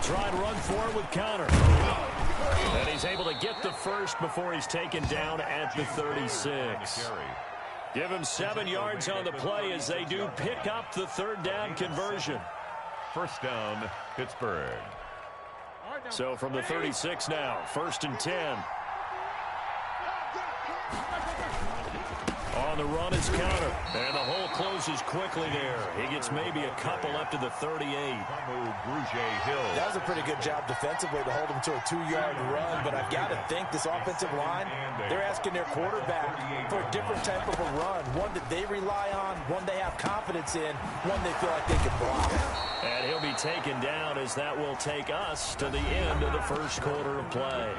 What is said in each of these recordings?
They'll try and run for it with Connor. And he's able to get the first before he's taken down at the 36. Give him 7 yards on the play as they do pick up the third down conversion. First down, Pittsburgh. So from the 36 now, 1st and 10. On the run is Connor, and the hole closes quickly there. He gets maybe a couple up to the 38. That was a pretty good job defensively to hold him to a 2-yard run, but I've got to think this offensive line, they're asking their quarterback for a different type of a run, one that they rely on, one they have confidence in, one they feel like they can block. And he'll be taken down as that will take us to the end of the first quarter of play.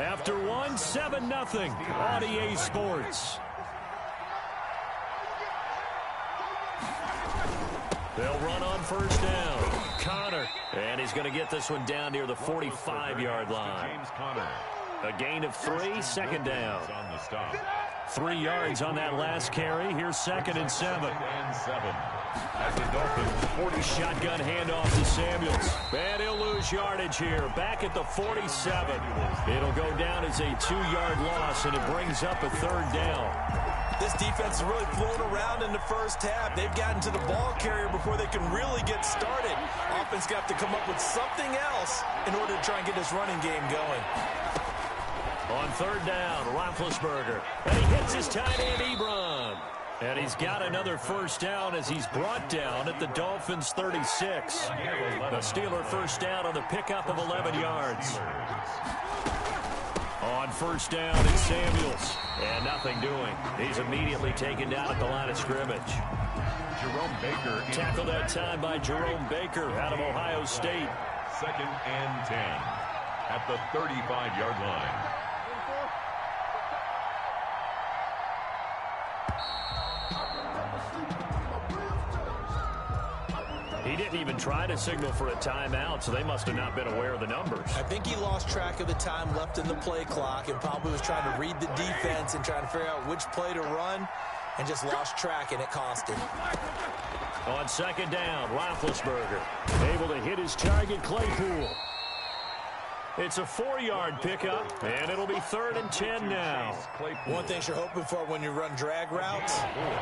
After one, 7-0 on EA Sports. They'll run on first down. Connor. And he's going to get this one down near the 45-yard line. A gain of 3, second down. 3 yards on that last carry. Here's 2nd and 7. As the Dolphins, shotgun handoff to Samuels. And he'll lose yardage here. Back at the 47. It'll go down as a 2-yard loss, and it brings up a 3rd down. This defense is really flown around in the first half. They've gotten to the ball carrier before they can really get started. Offense got to come up with something else in order to try and get this running game going. On 3rd down, Roethlisberger. And he hits his tight end, Ebron. And he's got another first down as he's brought down at the Dolphins' 36. The Steeler first down on the pickup of 11 yards. On first down, it's Samuels. And nothing doing. He's immediately taken down at the line of scrimmage. Jerome Baker. Tackled that time by Jerome Baker out of Ohio State. 2nd and 10 at the 35-yard line. He didn't even try to signal for a timeout, so they must have not been aware of the numbers. I think he lost track of the time left in the play clock and probably was trying to read the defense and trying to figure out which play to run and just lost track, and it cost him. On 2nd down, Roethlisberger able to hit his target, Claypool. It's a 4-yard pickup, and it'll be 3rd and 10 now. One thing you're hoping for when you run drag routes,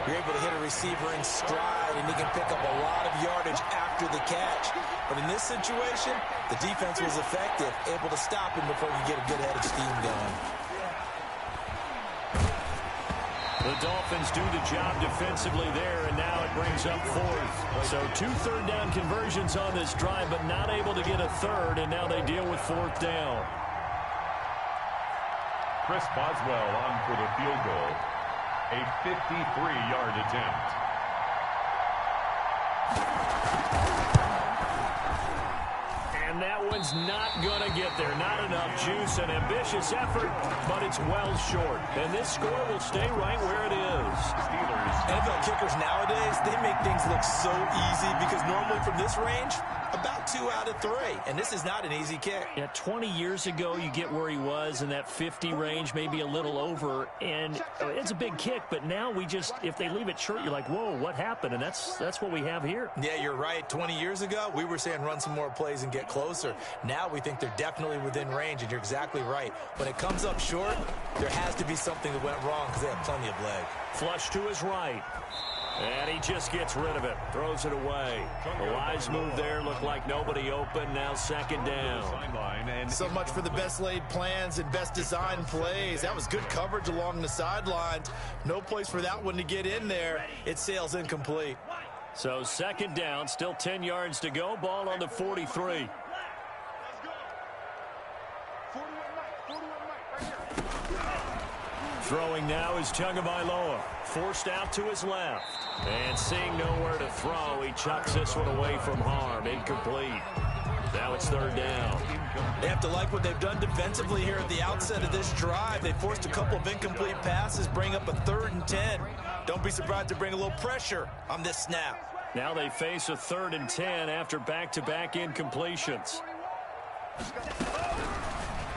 you're able to hit a receiver in stride, and he can pick up a lot of yardage after the catch. But in this situation, the defense was effective, able to stop him before he could get a good head of steam going. The Dolphins do the job defensively there, and now it brings up 4th. So 2 third-down conversions on this drive, but not able to get a 3rd, and now they deal with 4th down. Chris Boswell on for the field goal. A 53-yard attempt. And that one's not going to get there. Not enough juice. An ambitious effort, but it's well short. And this score will stay right where it is. NFL kickers nowadays, they make things look so easy because normally from this range, about 2 out of 3. And this is not an easy kick. Yeah, 20 years ago, you get where he was in that 50 range, maybe a little over. And it's a big kick, but now we just, if they leave it short, you're like, whoa, what happened? And that's what we have here. Yeah, you're right. 20 years ago, we were saying run some more plays and get closer. Now we think they're definitely within range, and you're exactly right. When it comes up short, there has to be something that went wrong because they have plenty of leg. Flush to his right. And he just gets rid of it. Throws it away. The wise move there. Looked like nobody open. Now 2nd down. So much for the best laid plans and best designed plays. That was good coverage along the sidelines. No place for that one to get in there. It sails incomplete. So 2nd down. Still 10 yards to go. Ball on the 43. Throwing now is Tagovailoa. Forced out to his left. And seeing nowhere to throw, he chucks this one away from harm. Incomplete. Now it's 3rd down. They have to like what they've done defensively here at the outset of this drive. They forced a couple of incomplete passes, bring up a 3rd and 10. Don't be surprised to bring a little pressure on this snap. Now they face a 3rd and 10 after back-to-back incompletions.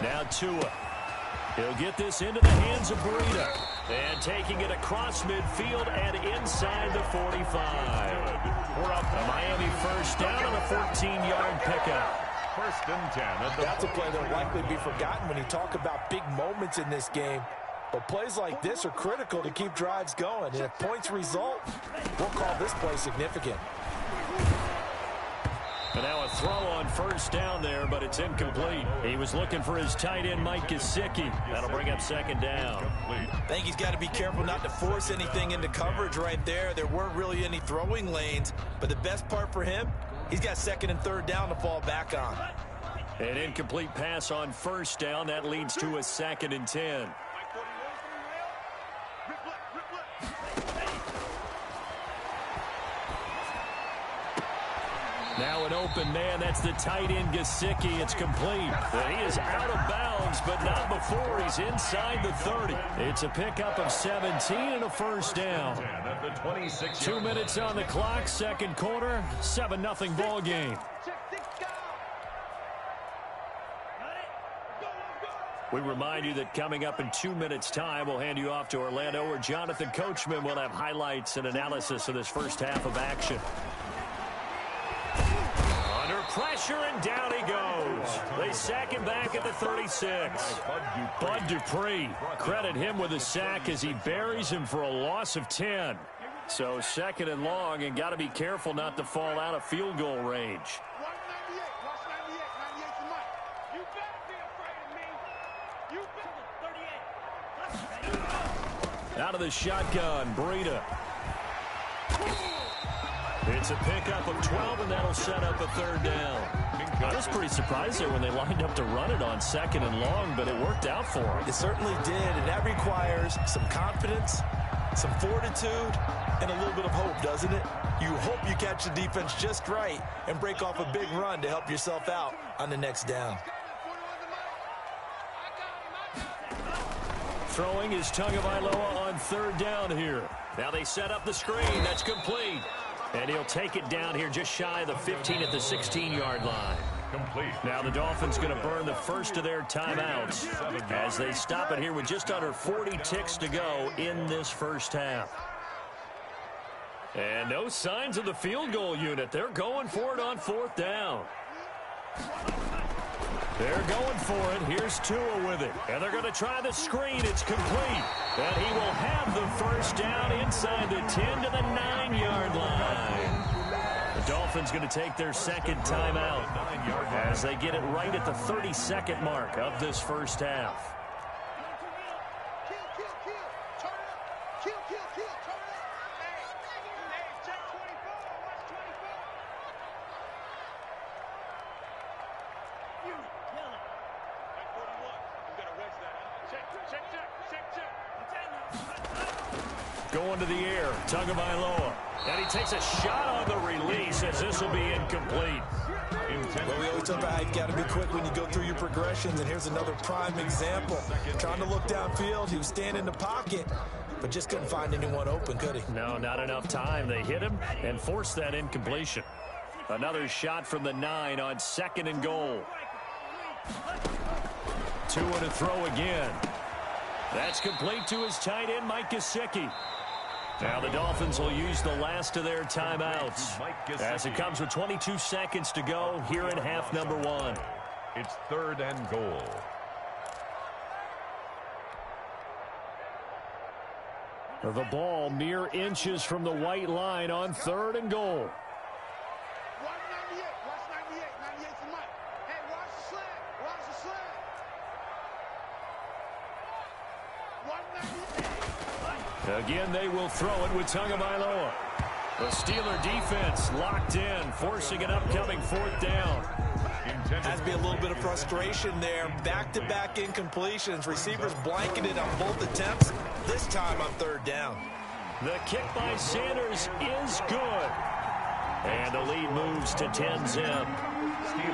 Now Tua. He'll get this into the hands of Burita. And taking it across midfield and inside the 45. We're up a Miami first down on a 14-yard pickup. 1st and 10. That's a play that will likely be forgotten when you talk about big moments in this game. But plays like this are critical to keep drives going. And if points result, we'll call this play significant. And now a throw on 1st down there, but it's incomplete. He was looking for his tight end, Mike Gesicki. That'll bring up 2nd down. I think he's got to be careful not to force anything into coverage right there. There weren't really any throwing lanes, but the best part for him, he's got 2nd and 3rd down to fall back on. An incomplete pass on 1st down. That leads to a 2nd and 10. Now an open man. That's the tight end, Gesicki. It's complete. He is out of bounds, but not before he's inside the 30. It's a pickup of 17 and a 1st down. 2 minutes on the clock, 2nd quarter, 7-0 ball game. We remind you that coming up in 2 minutes' time, we'll hand you off to Orlando, where Jonathan Coachman will have highlights and analysis of this first half of action. Under pressure, and down he goes. They sack him back at the 36. Bud Dupree, credit him with a sack as he buries him for a loss of 10. So 2nd and long, and got to be careful not to fall out of field goal range. Out of the shotgun, Breida. It's a pickup of 12, and that'll set up a 3rd down. I was pretty surprised there when they lined up to run it on 2nd and long, but it worked out for them. It certainly did, and that requires some confidence, some fortitude, and a little bit of hope, doesn't it? You hope you catch the defense just right and break off a big run to help yourself out on the next down. Throwing is Tagovailoa on 3rd down here. Now they set up the screen. That's complete. And he'll take it down here just shy of the 15 at the 16-yard line. Complete. Now the Dolphins going to burn the first of their timeouts as they stop it here with just under 40 ticks to go in this first half. And no signs of the field goal unit. They're going for it on 4th down. They're going for it. Here's Tua with it. And they're going to try the screen. It's complete. And he will have the 1st down inside the 10 to the 9-yard line. The Dolphins going to take their 2nd timeout as they get it right at the 32nd mark of this first half. Going to the air, Tagovailoa. And he takes a shot on the release as this will be incomplete. Well, we always talk about how you've got to be quick when you go through your progressions, and here's another prime example. Trying to look downfield, he was standing in the pocket, but just couldn't find anyone open, could he? No, not enough time. They hit him and forced that incompletion. Another shot from the 9 on 2nd and goal. Tua to throw again. That's complete to his tight end, Mike Gesicki. Now the Dolphins will use the last of their timeouts as it comes with 22 seconds to go here in half number 1. It's 3rd and goal. The ball mere inches from the white line on 3rd and goal. Again, they will throw it with Tagovailoa. The Steeler defense locked in, forcing an upcoming 4th down. Has to be a little bit of frustration there. Back-to-back incompletions. Receivers blanketed on both attempts, this time on 3rd down. The kick by Sanders is good. And the lead moves to 10-zip.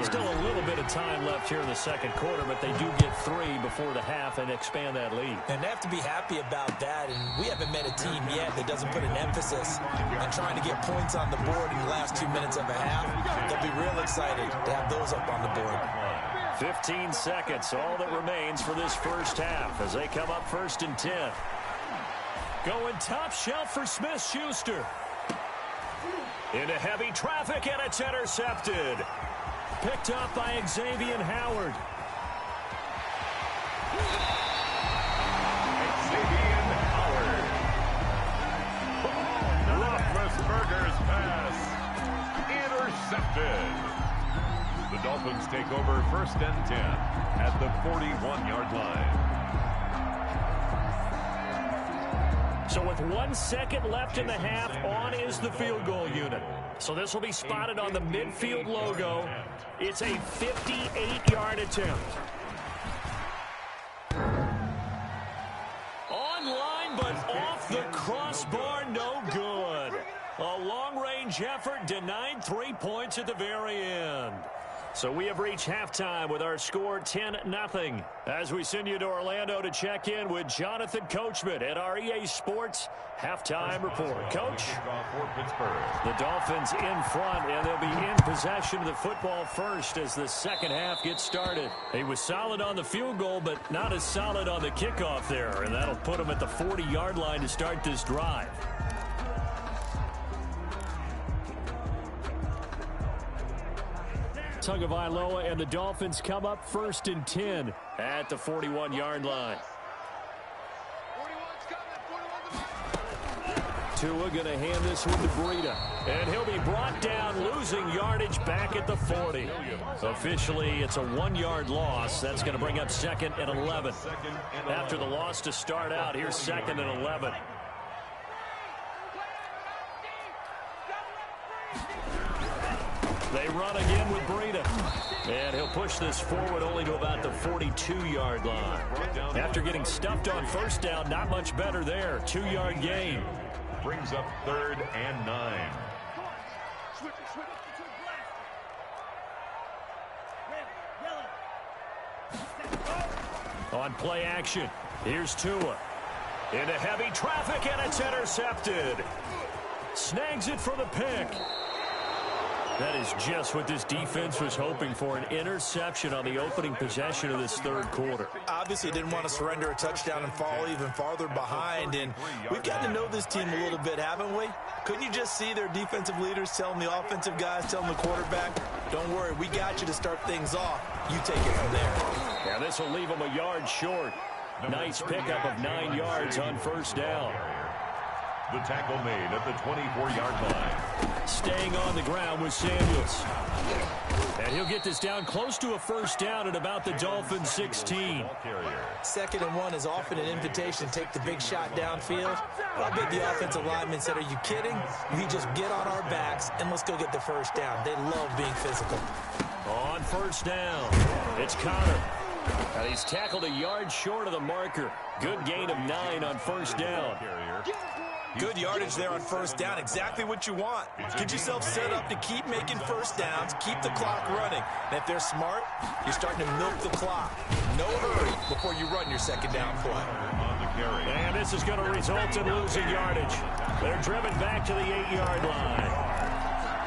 Still a little bit of time left here in the 2nd quarter, but they do get 3 before the half and expand that lead. And they have to be happy about that, and we haven't met a team yet that doesn't put an emphasis on trying to get points on the board in the last 2 minutes of a half. They'll be real excited to have those up on the board. 15 seconds, all that remains for this first half as they come up 1st and 10. Going top shelf for Smith-Schuster. Into heavy traffic, and it's intercepted. picked up by Xavier Howard. Xavier Howard. Roethlisberger's pass intercepted. The Dolphins take over 1st and 10 at the 41-yard line. So with 1 second left in the half, on is the field goal unit. So this will be spotted on the midfield logo. It's a 58-yard attempt. Online, but off the crossbar, no good. A long-range effort denied 3 points at the very end. So we have reached halftime with our score 10-0. As we send you to Orlando to check in with Jonathan Coachman at our EA Sports Halftime Report. Coach, the Dolphins in front, and they'll be in possession of the football first as the second half gets started. He was solid on the field goal, but not as solid on the kickoff there, and that'll put him at the 40-yard line to start this drive. Tagovailoa and the Dolphins come up 1st and 10 at the 41-yard line. Tua going to hand this one to Breida. And he'll be brought down, losing yardage back at the 40. Officially, it's a 1-yard loss. That's going to bring up 2nd and 11. After the loss to start out, here's 2nd and 11. They run again with Breida. And he'll push this forward only to about the 42-yard line. After getting stuffed on 1st down, not much better there. 2-yard gain. Brings up 3rd and 9. On play action, here's Tua. Into heavy traffic, and it's intercepted. Snags it for the pick. That is just what this defense was hoping for, an interception on the opening possession of this 3rd quarter. Obviously didn't want to surrender a touchdown and fall even farther behind, and we've gotten to know this team a little bit, haven't we? Couldn't you just see their defensive leaders telling the offensive guys, telling the quarterback, don't worry, we got you to start things off. You take it from there. Yeah, this will leave them a yard short. Nice pickup of 9 yards on 1st down. The tackle made at the 24-yard line. Staying on the ground with Samuels. And he'll get this down close to a 1st down at about the Dolphins 16. 2nd and 1 is often an invitation to take the big shot downfield. But I bet the offensive lineman said, are you kidding? We just get on our backs and let's go get the 1st down. They love being physical. On 1st down, it's Connor. And he's tackled a yard short of the marker. Good gain of 9 on 1st down. Good yardage there on 1st down. Exactly what you want. Get yourself set up to keep making 1st downs, keep the clock running. And if they're smart, you're starting to milk the clock. No hurry before you run your 2nd down play. And this is going to result in losing yardage. They're driven back to the 8-yard line.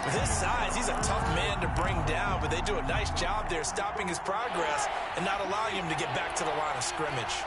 With his size, he's a tough man to bring down, but they do a nice job there stopping his progress and not allowing him to get back to the line of scrimmage.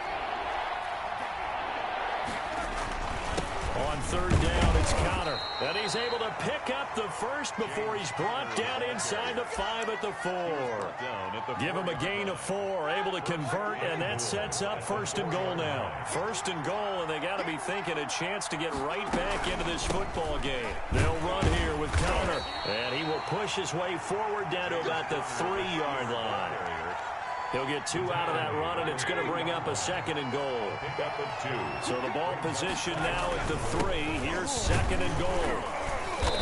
On 3rd down, it's Connor. And he's able to pick up the 1st before he's brought down inside the 5 at the 4. Give him a gain of 4, able to convert, and that sets up 1st and goal now. 1st and goal, and they got to be thinking a chance to get right back into this football game. They'll run here with Connor, and he will push his way forward down to about the 3-yard line. He'll get 2 out of that run, and it's going to bring up a 2nd and goal. So the ball position now at the 3. Here's 2nd and goal.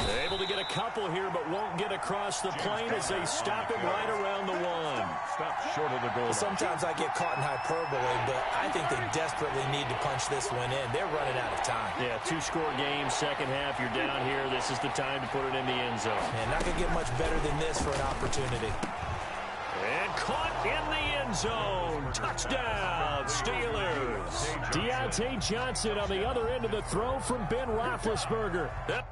They're able to get a couple here, but won't get across the plane as they stop him right around the 1. Stop short of the goal. Sometimes I get caught in hyperbole, but I think they desperately need to punch this one in. They're running out of time. Yeah, 2-score game, 2nd half. You're down here. This is the time to put it in the end zone. Man, not going to get much better than this for an opportunity. And caught in the end zone. Touchdown, Steelers. Deontay Johnson on the other end of the throw from Ben Roethlisberger. The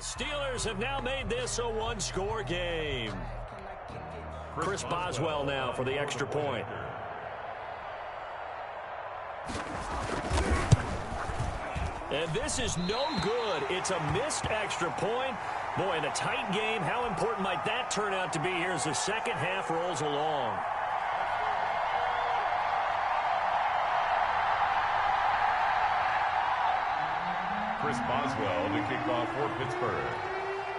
Steelers have now made this a 1-score game. Chris Boswell now for the extra point. And this is no good. It's a missed extra point. Boy, in a tight game, how important might that turn out to be here as the second half rolls along? Chris Boswell to kick off for Pittsburgh.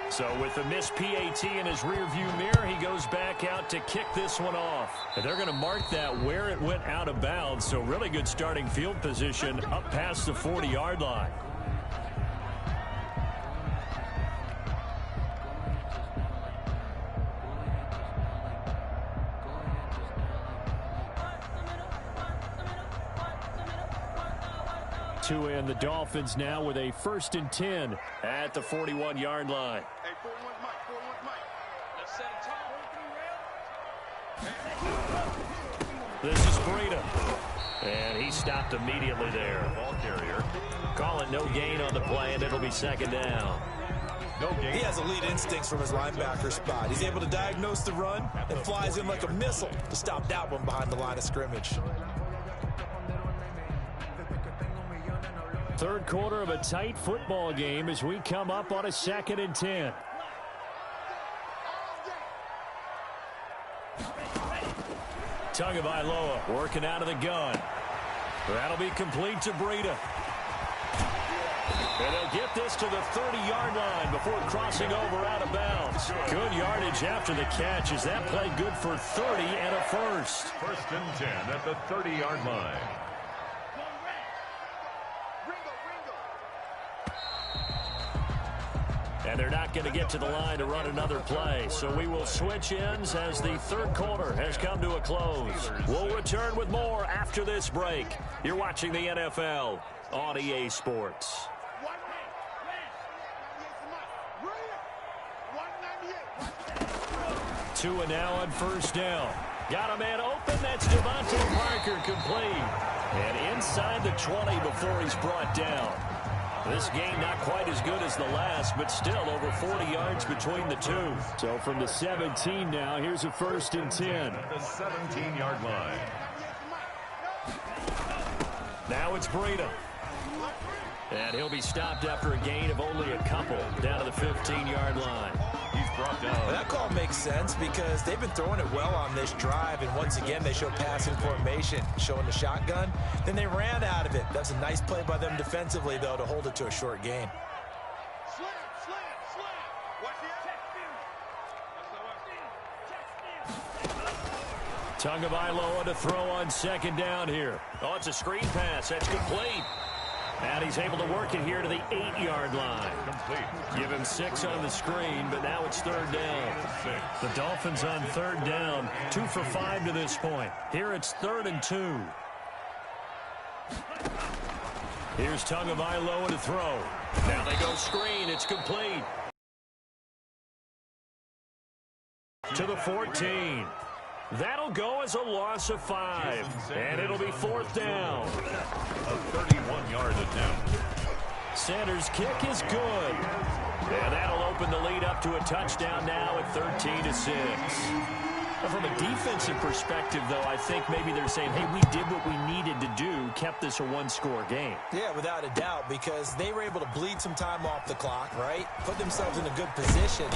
So with the missed PAT in his rearview mirror, he goes back out to kick this one off. And they're going to mark that where it went out of bounds. So really good starting field position up past the 40-yard line. To end the Dolphins now with a 1st and 10 at the 41-yard line. Hey, 4-1 Mike, 4-1 Mike. Let's set it tall. This is Breida. And he stopped immediately there. Ball carrier. Call it no gain on the play, and it'll be 2nd down. No gain. He has elite instincts from his linebacker spot. He's able to diagnose the run and flies in like a missile to stop that one behind the line of scrimmage. Third quarter of a tight football game as we come up on a 2nd and 10. Tagovailoa working out of the gun. That'll be complete to Breida. And they'll get this to the 30-yard line before crossing over out of bounds. Good yardage after the catch. Is that play good for 30 and a first? 1st and 10 at the 30-yard line. And they're not going to get to the line to run another play. So we will switch ends as the third quarter has come to a close. We'll return with more after this break. You're watching the NFL on EA Sports. 2 and now on 1st down. Got a man open. That's Devontae Parker complete. And inside the 20 before he's brought down. This game not quite as good as the last, but still over 40 yards between the two. So from the 17 now, here's a 1st and 10. The 17-yard line. Now it's Breida. And he'll be stopped after a gain of only a couple down to the 15-yard line. He's brought down. Well, that call makes sense because they've been throwing it well on this drive, and once again they show passing formation, showing the shotgun. Then they ran out of it. That's a nice play by them defensively, though, to hold it to a short gain. Tagovailoa to throw on 2nd down here. Oh, it's a screen pass. That's complete. And he's able to work it here to the 8-yard line. Complete. Give him 6 on the screen, but now it's 3rd down. The Dolphins on 3rd down, 2 for 5 to this point. Here it's 3rd and 2. Here's Tagovailoa to throw. Now they go screen. It's complete. To the 14. That'll go as a loss of 5. And it'll be 4th down. A 31-yard attempt. Sanders' kick is good. And that'll open the lead up to a touchdown now at 13-6. From a defensive perspective, though, I think maybe they're saying, hey, we did what we needed to do, kept this a one-score game. Yeah, without a doubt, because they were able to bleed some time off the clock, right? Put themselves in a good position,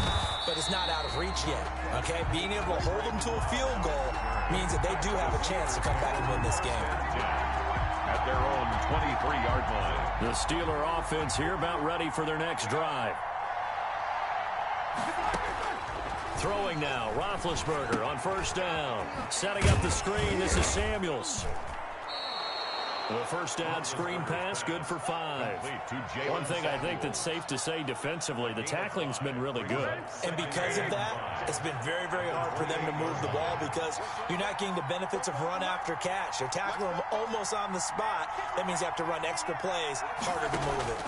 but it's not out of reach yet, okay? Being able to hold them to a field goal means that they do have a chance to come back and win this game. At their own 23-yard line. The Steeler offense here about ready for their next drive. Throwing now, Roethlisberger on 1st down. Setting up the screen, this is Samuels. The 1st down screen pass, good for 5. One thing I think that's safe to say defensively, the tackling's been really good. And because of that, it's been very, very hard for them to move the ball because you're not getting the benefits of run after catch. They're tackling them almost on the spot. That means you have to run extra plays, harder to move it.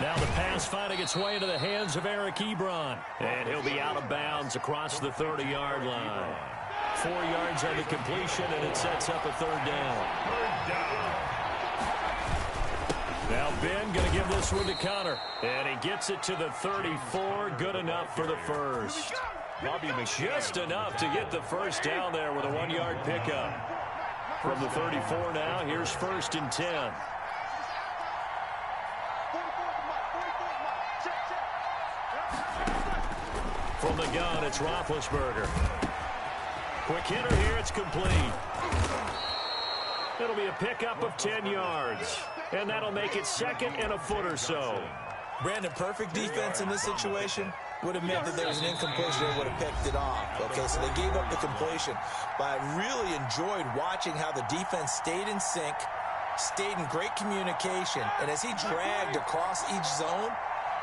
Now the pass finding its way into the hands of Eric Ebron. And he'll be out of bounds across the 30-yard line. 4 yards on the completion, and it sets up a 3rd down. Now Ben going to give this one to Connor. And he gets it to the 34. Good enough for the first. Just enough to get the 1st down there with a 1-yard pickup. From the 34 now, here's 1st and 10. gun. It's Roethlisberger. Quick hitter here. It's complete. It'll be a pickup of 10 yards. And that'll make it second and a foot or so. Brandon, perfect defense in this situation would have meant that there was an incompletion that would have picked it off. Okay, so they gave up the completion. But I really enjoyed watching how the defense stayed in sync, stayed in great communication. And as he dragged across each zone,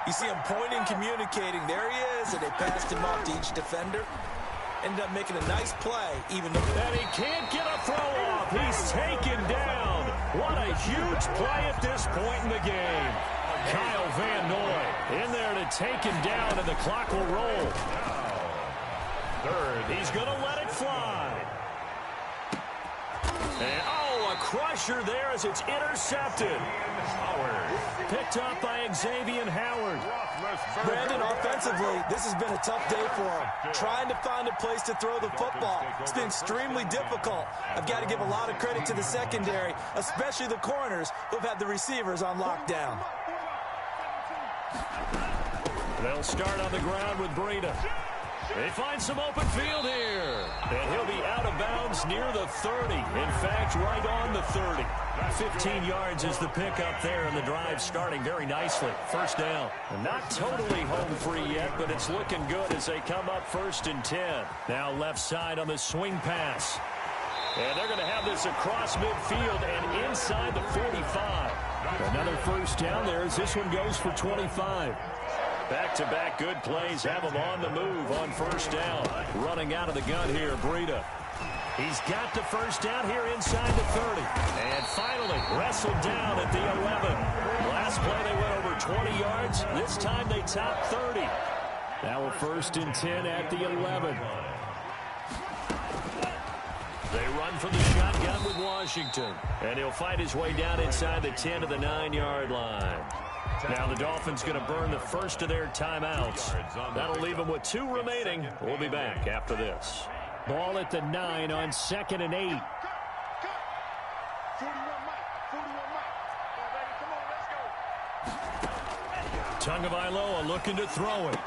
you see him pointing, communicating. There he is, and they passed him off to each defender. Ended up making a nice play, even though... And he can't get a throw off. He's taken down. What a huge play at this point in the game. Kyle Van Noy in there to take him down, and the clock will roll. Third. He's going to let it fly. And, oh, a crusher there as it's intercepted. Picked up by Xavier Howard. Brandon, offensively, this has been a tough day for him. Trying to find a place to throw the football. It's been extremely difficult. I've got to give a lot of credit to the secondary, especially the corners who've had the receivers on lockdown. They'll start on the ground with Breida. They find some open field here. And he'll be out of bounds near the 30. In fact, right on the 30. 15 yards is the pickup there, and the drive starting very nicely. First down. Not totally home free yet, but it's looking good as they come up 1st and 10. Now left side on the swing pass. And they're going to have this across midfield and inside the 45. Another first down there as this one goes for 25. Back-to-back good plays have him on the move on first down. Running out of the gun here, Breida. He's got the first down here inside the 30. And finally wrestled down at the 11. Last play they went over 20 yards. This time they top 30. Now a 1st and 10 at the 11. They run from the shotgun with Washington. And he'll fight his way down inside the 10 to the 9-yard line. Now the Dolphins going to burn the first of their timeouts. That'll leave them with 2 remaining. We'll be back after this. Ball at the 9 on 2nd and 8. Tagovailoa looking to throw it.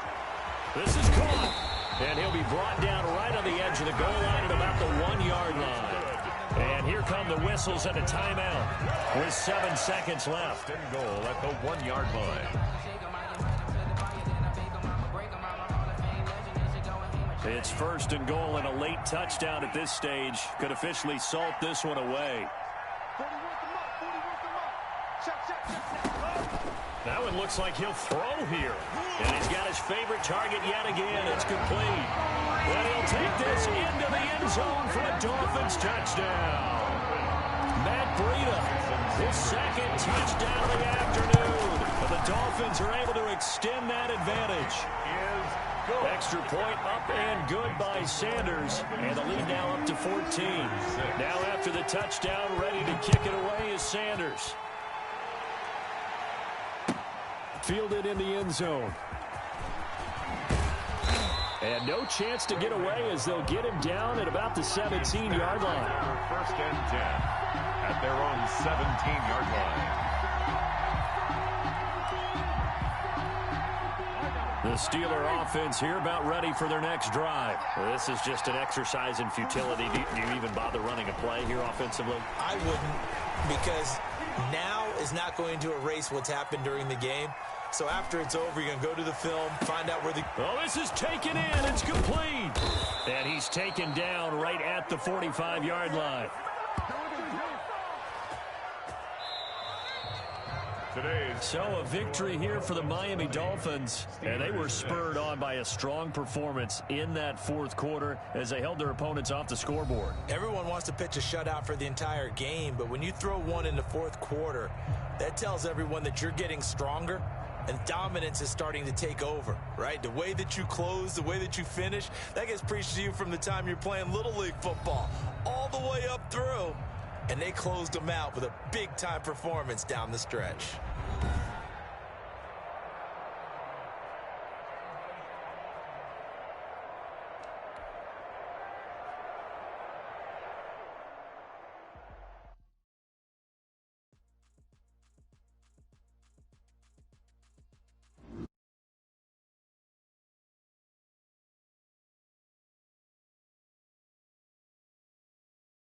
This is caught. And he'll be brought down right on the edge of the goal line at about the 1-yard line. And here come the whistles and a timeout with 7 seconds left. And goal at the 1-yard line. It's 1st and goal, and a late touchdown at this stage could officially salt this one away. Now it looks like he'll throw here. And he's got his favorite target yet again. It's complete. And he'll take this into the end zone for a Dolphins touchdown. Matt Breida, his 2nd touchdown of the afternoon. And the Dolphins are able to extend that advantage. Extra point up and good by Sanders. And the lead now up to 14. Now after the touchdown, ready to kick it away is Sanders. Fielded in the end zone. And no chance to get away as they'll get him down at about the 17-yard line. 1st and 10 at their own 17-yard line. The Steeler offense here about ready for their next drive. Well, this is just an exercise in futility. Do you even bother running a play here offensively? I wouldn't, because now is not going to erase what's happened during the game. So after it's over, you're going to go to the film, find out where the... Oh, this is taken in. It's complete. And he's taken down right at the 45-yard line. So a victory here for the Miami Dolphins, and they were spurred on by a strong performance in that 4th quarter as they held their opponents off the scoreboard. Everyone wants to pitch a shutout for the entire game, but when you throw one in the 4th quarter, that tells everyone that you're getting stronger and dominance is starting to take over, right? The way that you close, the way that you finish, that gets preached to you from the time you're playing Little League football all the way up through. And they closed them out with a big-time performance down the stretch.